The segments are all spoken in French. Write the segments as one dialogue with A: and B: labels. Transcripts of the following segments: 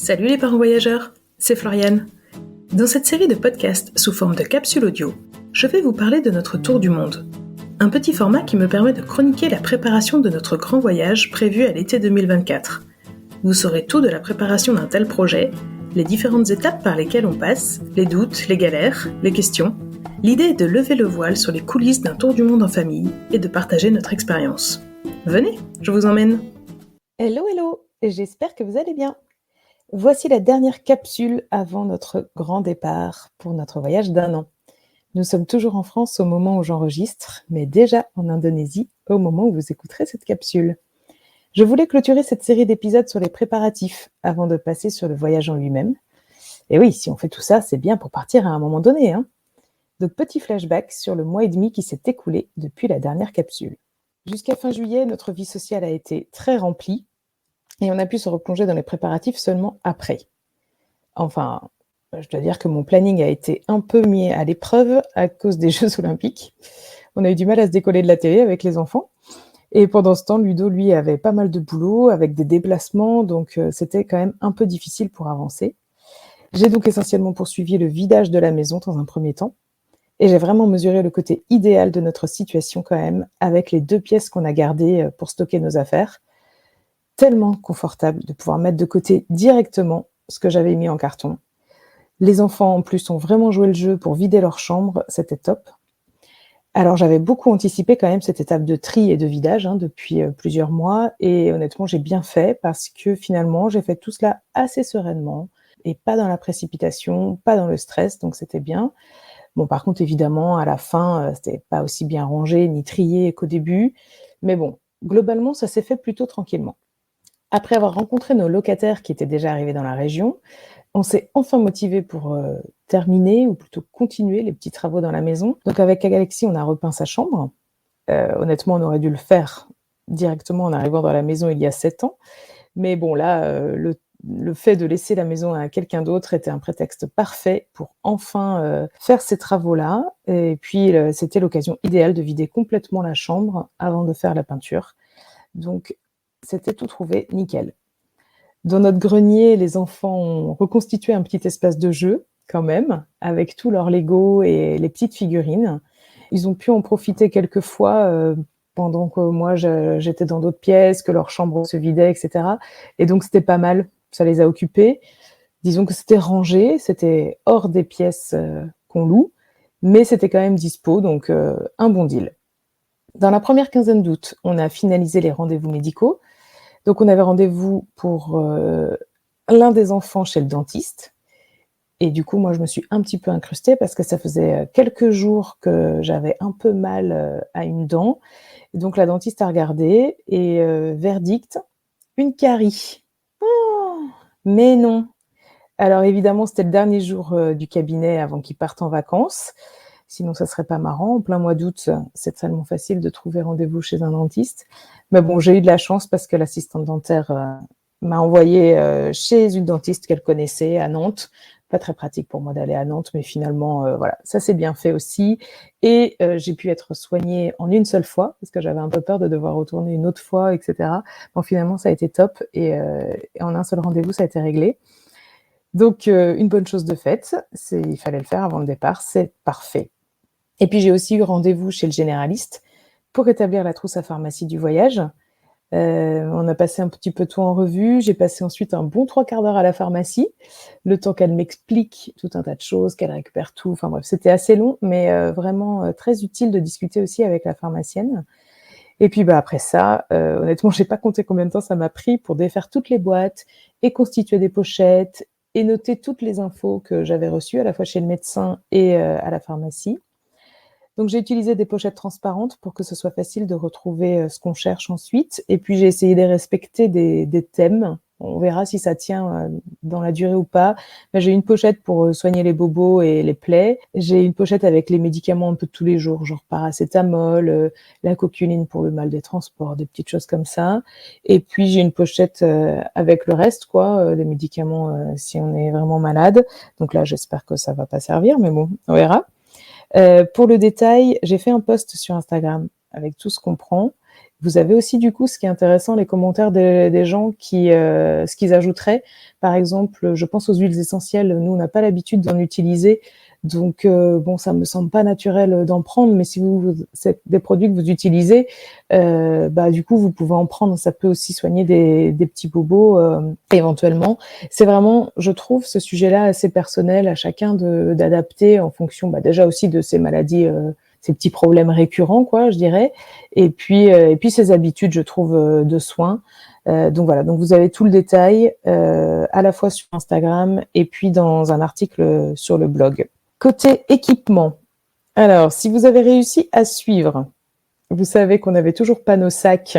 A: Salut les parents voyageurs, c'est Floriane. Dans cette série de podcasts sous forme de capsules audio, je vais vous parler de notre tour du monde. Un petit format qui me permet de chroniquer la préparation de notre grand voyage prévu à l'été 2024. Vous saurez tout de la préparation d'un tel projet, les différentes étapes par lesquelles on passe, les doutes, les galères, les questions. L'idée est de lever le voile sur les coulisses d'un tour du monde en famille et de partager notre expérience. Venez, je vous emmène.
B: Hello, j'espère que vous allez bien. Voici la dernière capsule avant notre grand départ pour notre voyage d'1 an. Nous sommes toujours en France au moment où j'enregistre, mais déjà en Indonésie au moment où vous écouterez cette capsule. Je voulais clôturer cette série d'épisodes sur les préparatifs avant de passer sur le voyage en lui-même. Et oui, si on fait tout ça, c'est bien pour partir à un moment donné, hein. Donc petit flashback sur le mois et demi qui s'est écoulé depuis la dernière capsule. Jusqu'à fin juillet, notre vie sociale a été très remplie et on a pu se replonger dans les préparatifs seulement après. Enfin, je dois dire que mon planning a été un peu mis à l'épreuve à cause des Jeux Olympiques. On a eu du mal à se décoller de la télé avec les enfants. Et pendant ce temps, Ludo, lui, avait pas mal de boulot avec des déplacements, donc c'était quand même un peu difficile pour avancer. J'ai donc essentiellement poursuivi le vidage de la maison dans un premier temps. Et j'ai vraiment mesuré le côté idéal de notre situation quand même, avec les 2 pièces qu'on a gardées pour stocker nos affaires. Tellement confortable de pouvoir mettre de côté directement ce que j'avais mis en carton. Les enfants, en plus, ont vraiment joué le jeu pour vider leur chambre, c'était top. Alors, j'avais beaucoup anticipé quand même cette étape de tri et de vidage depuis plusieurs mois, et honnêtement, j'ai bien fait parce que finalement, j'ai fait tout cela assez sereinement, et pas dans la précipitation, pas dans le stress, donc c'était bien. Bon, par contre, évidemment, à la fin, c'était pas aussi bien rangé ni trié qu'au début, mais bon, globalement, ça s'est fait plutôt tranquillement. Après avoir rencontré nos locataires qui étaient déjà arrivés dans la région, on s'est enfin motivés pour terminer, ou plutôt continuer les petits travaux dans la maison. Donc avec Alexis, on a repeint sa chambre. Honnêtement, on aurait dû le faire directement en arrivant dans la maison il y a 7 ans. Mais bon, là, le fait de laisser la maison à quelqu'un d'autre était un prétexte parfait pour enfin faire ces travaux-là. Et puis, c'était l'occasion idéale de vider complètement la chambre avant de faire la peinture. Donc, c'était tout trouvé, nickel. Dans notre grenier, les enfants ont reconstitué un petit espace de jeu, quand même, avec tous leurs Lego et les petites figurines. Ils ont pu en profiter quelques fois pendant que moi j'étais dans d'autres pièces, que leur chambre se vidait, etc. Et donc c'était pas mal, ça les a occupés. Disons que c'était rangé, c'était hors des pièces qu'on loue, mais c'était quand même dispo, donc un bon deal. Dans la première quinzaine d'août, on a finalisé les rendez-vous médicaux. Donc on avait rendez-vous pour l'un des enfants chez le dentiste. Et du coup, moi, je me suis un petit peu incrustée parce que ça faisait quelques jours que j'avais un peu mal à une dent. Et donc la dentiste a regardé et verdict, une carie. Oh, mais non. Alors évidemment, c'était le dernier jour du cabinet avant qu'ils partent en vacances. Sinon, ça serait pas marrant. En plein mois d'août, c'est tellement facile de trouver rendez-vous chez un dentiste. Mais bon, j'ai eu de la chance parce que l'assistante dentaire m'a envoyée chez une dentiste qu'elle connaissait à Nantes. Pas très pratique pour moi d'aller à Nantes, mais finalement, voilà, ça s'est bien fait aussi. Et j'ai pu être soignée en une seule fois parce que j'avais un peu peur de devoir retourner une autre fois, etc. Bon, finalement, ça a été top et en un seul rendez-vous, ça a été réglé. Donc, une bonne chose de faite, il fallait le faire avant le départ, c'est parfait. Et puis, j'ai aussi eu rendez-vous chez le généraliste pour établir la trousse à pharmacie du voyage. On a passé un petit peu tout en revue. J'ai passé ensuite un bon 3/4 d'heure à la pharmacie, le temps qu'elle m'explique tout un tas de choses, qu'elle récupère tout. Enfin bref, c'était assez long, mais vraiment très utile de discuter aussi avec la pharmacienne. Et puis après ça, honnêtement, j'ai pas compté combien de temps ça m'a pris pour défaire toutes les boîtes et constituer des pochettes et noter toutes les infos que j'avais reçues à la fois chez le médecin et à la pharmacie. Donc j'ai utilisé des pochettes transparentes pour que ce soit facile de retrouver ce qu'on cherche ensuite. Et puis j'ai essayé de respecter des thèmes. On verra si ça tient dans la durée ou pas. Mais j'ai une pochette pour soigner les bobos et les plaies. J'ai une pochette avec les médicaments un peu de tous les jours, genre paracétamol, la coculine pour le mal des transports, des petites choses comme ça. Et puis j'ai une pochette avec le reste, des médicaments si on est vraiment malade. Donc là, j'espère que ça va pas servir, mais bon, on verra. Pour le détail, j'ai fait un post sur Instagram avec tout ce qu'on prend. Vous avez aussi du coup, ce qui est intéressant, les commentaires des gens qui, ce qu'ils ajouteraient. Par exemple, je pense aux huiles essentielles. Nous, on n'a pas l'habitude d'en utiliser, donc bon, ça me semble pas naturel d'en prendre. Mais si c'est des produits que vous utilisez, bah du coup, vous pouvez en prendre. Ça peut aussi soigner des petits bobos éventuellement. C'est vraiment, je trouve, ce sujet-là assez personnel à chacun d'adapter en fonction, bah, déjà aussi de ses maladies. Ces petits problèmes récurrents, quoi, je dirais, et puis ces habitudes, je trouve, de soins. Donc voilà, donc vous avez tout le détail à la fois sur Instagram et puis dans un article sur le blog. Côté équipement, alors si vous avez réussi à suivre, vous savez qu'on n'avait toujours pas nos sacs,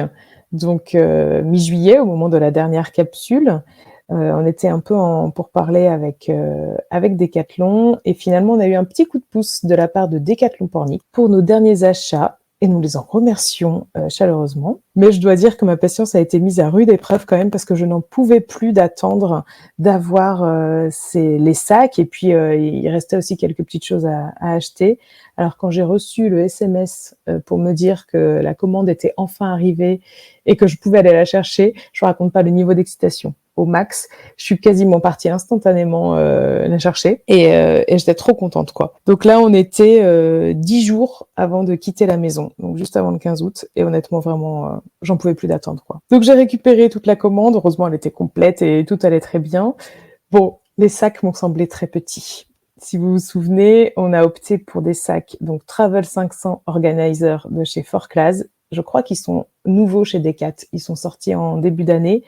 B: donc mi-juillet, au moment de la dernière capsule. On était un peu en pourparlers avec Decathlon et finalement on a eu un petit coup de pouce de la part de Decathlon Pornic pour nos derniers achats et nous les en remercions chaleureusement. Mais je dois dire que ma patience a été mise à rude épreuve quand même parce que je n'en pouvais plus d'attendre d'avoir les sacs et puis il restait aussi quelques petites choses à acheter. Alors quand j'ai reçu le SMS pour me dire que la commande était enfin arrivée et que je pouvais aller la chercher, je vous raconte pas le niveau d'excitation au max. Je suis quasiment partie instantanément la chercher et j'étais trop contente, quoi. Donc là, on était 10 jours avant de quitter la maison, donc juste avant le 15 août. Et honnêtement, vraiment, j'en pouvais plus d'attendre, quoi. Donc j'ai récupéré toute la commande. Heureusement, elle était complète et tout allait très bien. Bon, les sacs m'ont semblé très petits. Si vous vous souvenez, on a opté pour des sacs, donc Travel 500 Organizer de chez Forclaz. Je crois qu'ils sont nouveaux chez Decat. Ils sont sortis en début d'année.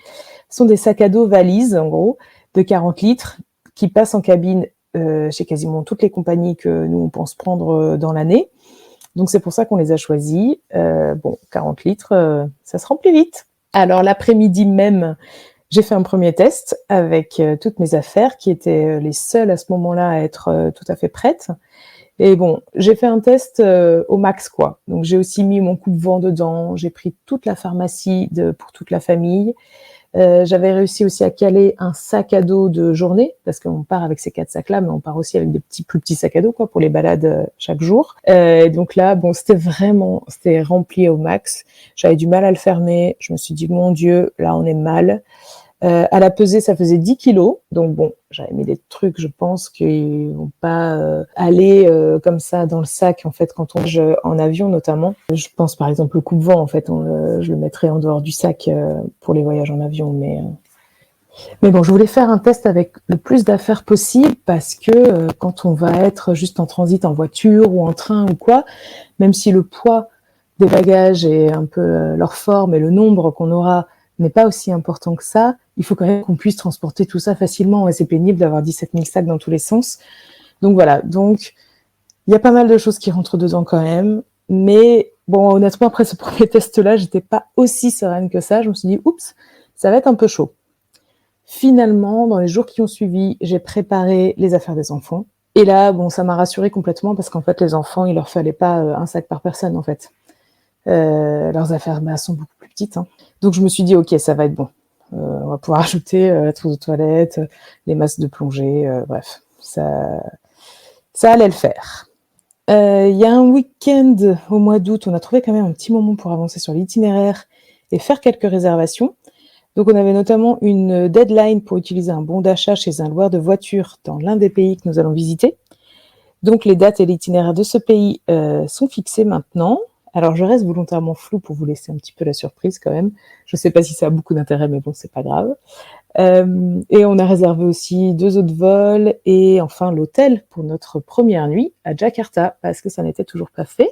B: Ce sont des sacs à dos valises, en gros, de 40 litres, qui passent en cabine chez quasiment toutes les compagnies que nous, on pense prendre dans l'année. Donc, c'est pour ça qu'on les a choisis. Bon, 40 litres, ça se remplit vite. Alors, l'après-midi même, j'ai fait un premier test avec toutes mes affaires, qui étaient les seules à ce moment-là à être tout à fait prêtes. Et bon, j'ai fait un test au max, quoi. Donc, j'ai aussi mis mon coupe-vent dedans. J'ai pris toute la pharmacie pour toute la famille. J'avais réussi aussi à caler un sac à dos de journée, parce qu'on part avec ces 4 sacs-là, mais on part aussi avec des plus petits sacs à dos, quoi, pour les balades chaque jour. Et donc là, bon, c'était rempli au max. J'avais du mal à le fermer. Je me suis dit, mon Dieu, là, on est mal. À la pesée, ça faisait 10 kilos. Donc bon, j'avais mis des trucs, je pense, qui vont pas aller comme ça dans le sac, en fait, quand on voyage en avion, notamment. Je pense, par exemple, le coupe-vent, en fait, je le mettrais en dehors du sac pour les voyages en avion. Mais bon, je voulais faire un test avec le plus d'affaires possible parce que quand on va être juste en transit en voiture ou en train ou quoi, même si le poids des bagages et un peu leur forme et le nombre qu'on aura n'est pas aussi important que ça, il faut quand même qu'on puisse transporter tout ça facilement et c'est pénible d'avoir 17 000 sacs dans tous les sens. Donc voilà, donc il y a pas mal de choses qui rentrent dedans quand même, mais bon, honnêtement, après ce premier test-là, j'étais pas aussi sereine que ça. Je me suis dit, oups, ça va être un peu chaud. Finalement, dans les jours qui ont suivi, j'ai préparé les affaires des enfants. Et là, bon, ça m'a rassurée complètement parce qu'en fait, les enfants, il leur fallait pas un sac par personne, en fait. Leurs affaires sont beaucoup plus petites, hein. Donc je me suis dit, ok, ça va être bon. On va pouvoir ajouter la trousse de toilette, les masques de plongée, bref, ça allait le faire. Il y a un week-end au mois d'août, on a trouvé quand même un petit moment pour avancer sur l'itinéraire et faire quelques réservations. Donc on avait notamment une deadline pour utiliser un bon d'achat chez un loueur de voitures dans l'un des pays que nous allons visiter. Donc les dates et l'itinéraire de ce pays sont fixés maintenant. Alors je reste volontairement floue pour vous laisser un petit peu la surprise quand même. Je ne sais pas si ça a beaucoup d'intérêt, mais bon, c'est pas grave. Et on a réservé aussi 2 autres vols et enfin l'hôtel pour notre première nuit à Jakarta parce que ça n'était toujours pas fait.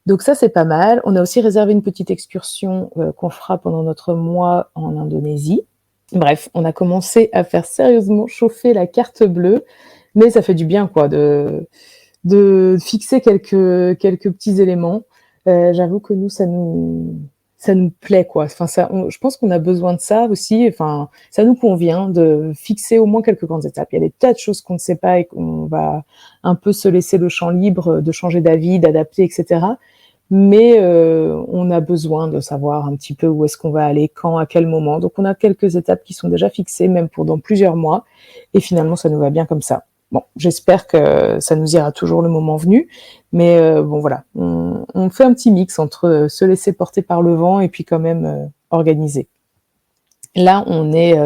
B: Donc ça, c'est pas mal. On a aussi réservé une petite excursion qu'on fera pendant notre mois en Indonésie. Bref, on a commencé à faire sérieusement chauffer la carte bleue, mais ça fait du bien, quoi, de fixer quelques petits éléments. J'avoue que nous, ça nous plaît, quoi. Enfin, je pense qu'on a besoin de ça aussi. Enfin, ça nous convient de fixer au moins quelques grandes étapes. Il y a des tas de choses qu'on ne sait pas et qu'on va un peu se laisser le champ libre de changer d'avis, d'adapter, etc. Mais on a besoin de savoir un petit peu où est-ce qu'on va aller, quand, à quel moment. Donc, on a quelques étapes qui sont déjà fixées, même pour dans plusieurs mois. Et finalement, ça nous va bien comme ça. Bon, j'espère que ça nous ira toujours le moment venu, mais bon voilà, on fait un petit mix entre se laisser porter par le vent et puis quand même organiser. Là, on est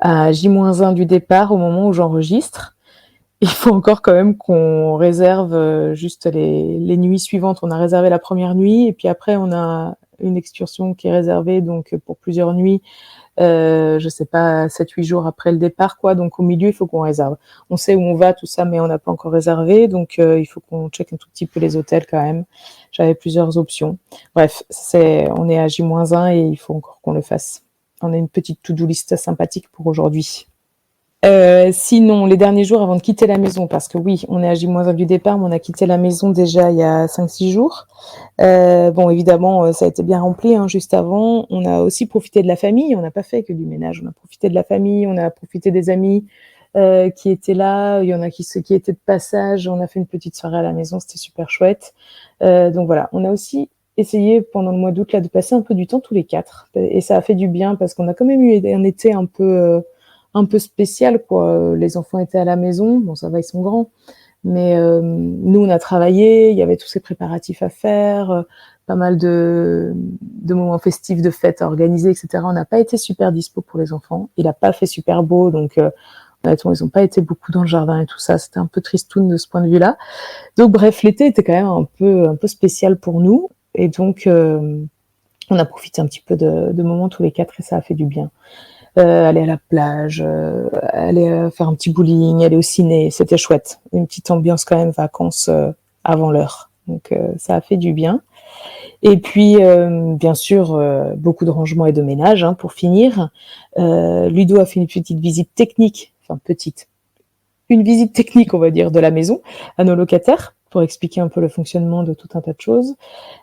B: à J-1 du départ au moment où j'enregistre. Il faut encore quand même qu'on réserve juste les nuits suivantes. On a réservé la première nuit et puis après on a une excursion qui est réservée donc pour plusieurs nuits. Je sais pas, 7-8 jours après le départ, quoi. Donc au milieu, il faut qu'on réserve. On sait où on va, tout ça, mais on n'a pas encore réservé, donc il faut qu'on check un tout petit peu les hôtels quand même. J'avais plusieurs options. Bref, on est à J-1 et il faut encore qu'on le fasse. On a une petite to-do list sympathique pour aujourd'hui. Sinon, les derniers jours avant de quitter la maison, parce que oui, on est à J-1 du départ, mais on a quitté la maison déjà il y a 5-6 jours. Bon, évidemment, ça a été bien rempli, hein, juste avant. On a aussi profité de la famille. On n'a pas fait que du ménage. On a profité de la famille. On a profité des amis qui étaient là. Il y en a qui étaient de passage. On a fait une petite soirée à la maison. C'était super chouette. Donc voilà. On a aussi essayé pendant le mois d'août là de passer un peu du temps tous les quatre. Et ça a fait du bien parce qu'on a quand même eu un été un peu spécial, quoi. Les enfants étaient à la maison. Bon, ça va, ils sont grands. Mais nous, on a travaillé, il y avait tous ces préparatifs à faire, pas mal de moments festifs, de fêtes à organiser, etc. On n'a pas été super dispo pour les enfants. Il n'a pas fait super beau, donc honnêtement, ils n'ont pas été beaucoup dans le jardin et tout ça. C'était un peu tristoun de ce point de vue-là. Donc bref, l'été était quand même un peu spécial pour nous. Et donc, on a profité un petit peu de moments tous les quatre et ça a fait du bien. Aller à la plage, aller faire un petit bowling, aller au ciné, c'était chouette. Une petite ambiance quand même vacances avant l'heure. Donc ça a fait du bien. Et puis bien sûr beaucoup de rangement et de ménage hein, pour finir. Ludo a fait une petite visite technique, une visite technique on va dire de la maison à nos locataires pour expliquer un peu le fonctionnement de tout un tas de choses.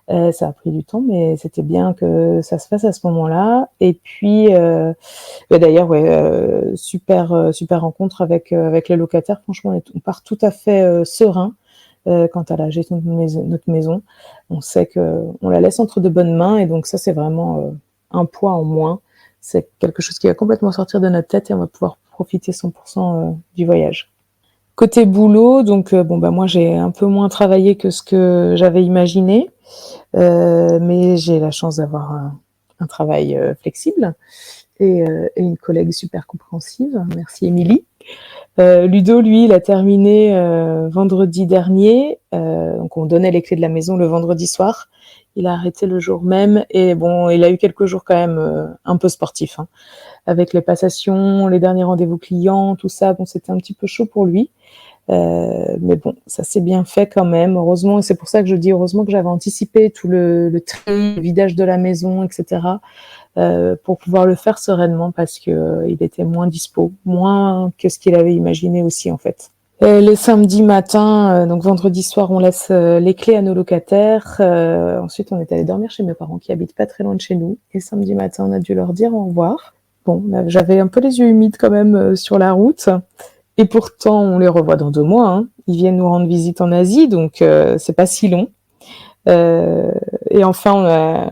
B: Ça a pris du temps, mais c'était bien que ça se fasse à ce moment-là. Et puis, d'ailleurs, ouais, super rencontre avec les locataires. Franchement, on part tout à fait serein quant à la gestion de notre maison. On sait que on la laisse entre de bonnes mains, et donc ça, c'est vraiment un poids en moins. C'est quelque chose qui va complètement sortir de notre tête et on va pouvoir profiter 100% du voyage. Côté boulot, donc bon bah moi j'ai un peu moins travaillé que ce que j'avais imaginé, mais j'ai la chance d'avoir un travail flexible et une collègue super compréhensive. Merci Émilie. Ludo, lui, il a terminé vendredi dernier. Donc on donnait les clés de la maison le vendredi soir. Il a arrêté le jour même et bon, il a eu quelques jours quand même un peu sportifs, hein, avec les passations, les derniers rendez-vous clients, tout ça. Bon, c'était un petit peu chaud pour lui. Mais bon, ça s'est bien fait quand même, heureusement, et c'est pour ça que je dis heureusement que j'avais anticipé tout le tri, le vidage de la maison, etc., pour pouvoir le faire sereinement parce que il était moins dispo, moins que ce qu'il avait imaginé aussi en fait. Les samedis matins, donc vendredi soir, on laisse les clés à nos locataires. Ensuite, on est allé dormir chez mes parents qui habitent pas très loin de chez nous. Et samedi matin, on a dû leur dire au revoir. Bon, j'avais un peu les yeux humides quand même sur la route. Et pourtant, on les revoit dans 2 mois. Hein. Ils viennent nous rendre visite en Asie, donc c'est pas si long. Et enfin, on a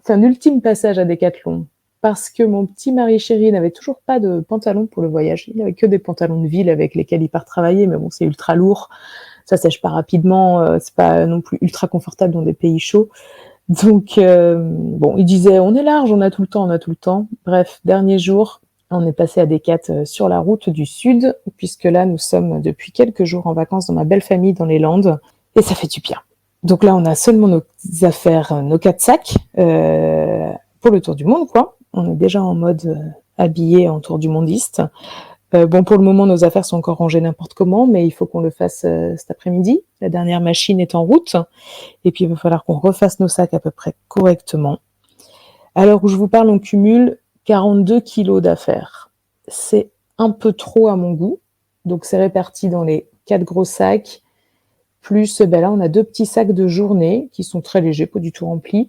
B: fait un ultime passage à Decathlon parce que mon petit mari chéri n'avait toujours pas de pantalon pour le voyage. Il n'avait que des pantalons de ville avec lesquels il part travailler, mais bon, c'est ultra lourd. Ça sèche pas rapidement. C'est pas non plus ultra confortable dans des pays chauds. Donc, bon, il disait, on est large, on a tout le temps. Bref, dernier jour, on est passé à Decat sur la route du Sud, puisque là, nous sommes depuis quelques jours en vacances dans ma belle famille dans les Landes, et ça fait du bien. Donc là, on a seulement nos affaires, nos 4 sacs pour le tour du monde, quoi. On est déjà en mode habillé en tour du mondiste. Bon, pour le moment, nos affaires sont encore rangées n'importe comment, mais il faut qu'on le fasse cet après-midi. La dernière machine est en route, et puis il va falloir qu'on refasse nos sacs à peu près correctement. À l'heure où je vous parle, on cumule 42 kilos d'affaires. C'est un peu trop à mon goût, donc c'est réparti dans les 4 gros sacs, plus ben là on a 2 petits sacs de journée qui sont très légers, pas du tout remplis,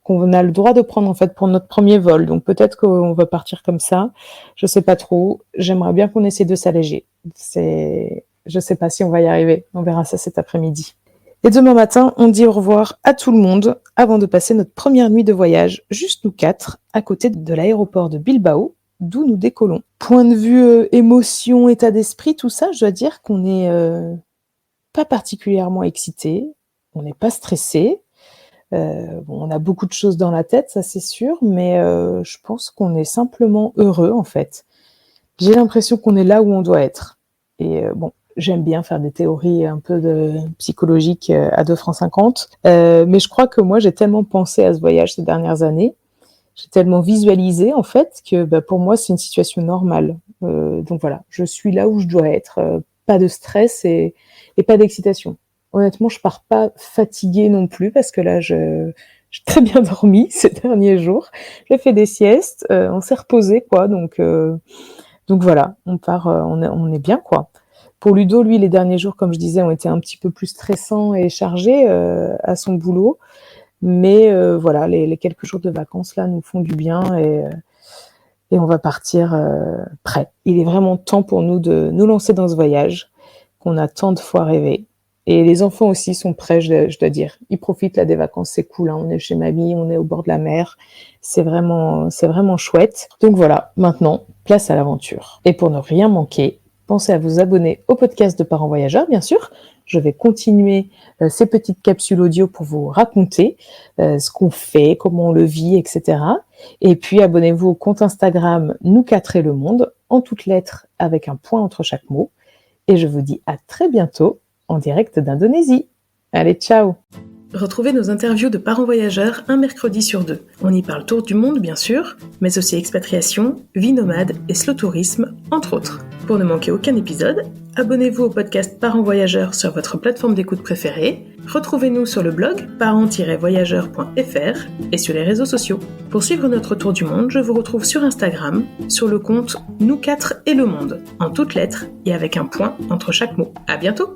B: qu'on a le droit de prendre en fait pour notre premier vol. Donc peut-être qu'on va partir comme ça, je sais pas trop. J'aimerais bien qu'on essaie de s'alléger. Je sais pas si on va y arriver. On verra ça cet après-midi. Et demain matin, on dit au revoir à tout le monde avant de passer notre première nuit de voyage, juste nous 4, à côté de l'aéroport de Bilbao, d'où nous décollons. Point de vue émotion, état d'esprit, tout ça, je dois dire qu'on n'est pas particulièrement excité, on n'est pas stressé. On a beaucoup de choses dans la tête, ça c'est sûr, mais je pense qu'on est simplement heureux en fait. J'ai l'impression qu'on est là où on doit être. Et j'aime bien faire des théories un peu psychologiques à 2 francs 50, mais je crois que moi j'ai tellement pensé à ce voyage ces dernières années, j'ai tellement visualisé en fait que pour moi c'est une situation normale. Donc voilà, je suis là où je dois être, pas de stress et pas d'excitation. Honnêtement, je pars pas fatiguée non plus parce que là, j'ai très bien dormi ces derniers jours. J'ai fait des siestes, on s'est reposé quoi, donc voilà, on part, on est bien quoi. Pour Ludo, lui, les derniers jours, comme je disais, ont été un petit peu plus stressants et chargés à son boulot, mais voilà, les quelques jours de vacances là nous font du bien et on va partir prêt. Il est vraiment temps pour nous de nous lancer dans ce voyage qu'on a tant de fois rêvé. Et les enfants aussi sont prêts, je dois dire. Ils profitent là des vacances, c'est cool. Hein. On est chez mamie, on est au bord de la mer. C'est vraiment chouette. Donc voilà, maintenant, place à l'aventure. Et pour ne rien manquer, pensez à vous abonner au podcast de Parents Voyageurs, bien sûr. Je vais continuer ces petites capsules audio pour vous raconter ce qu'on fait, comment on le vit, etc. Et puis abonnez-vous au compte Instagram Nous 4 et le monde, en toutes lettres avec un point entre chaque mot. Et je vous dis à très bientôt en direct d'Indonésie. Allez, ciao!
A: Retrouvez nos interviews de parents voyageurs un mercredi sur 2. On y parle tour du monde, bien sûr, mais aussi expatriation, vie nomade et slow tourisme, entre autres. Pour ne manquer aucun épisode, abonnez-vous au podcast Parents Voyageurs sur votre plateforme d'écoute préférée. Retrouvez-nous sur le blog parents-voyageurs.fr et sur les réseaux sociaux. Pour suivre notre tour du monde, je vous retrouve sur Instagram, sur le compte Nous 4 et le monde, en toutes lettres et avec un point entre chaque mot. À bientôt!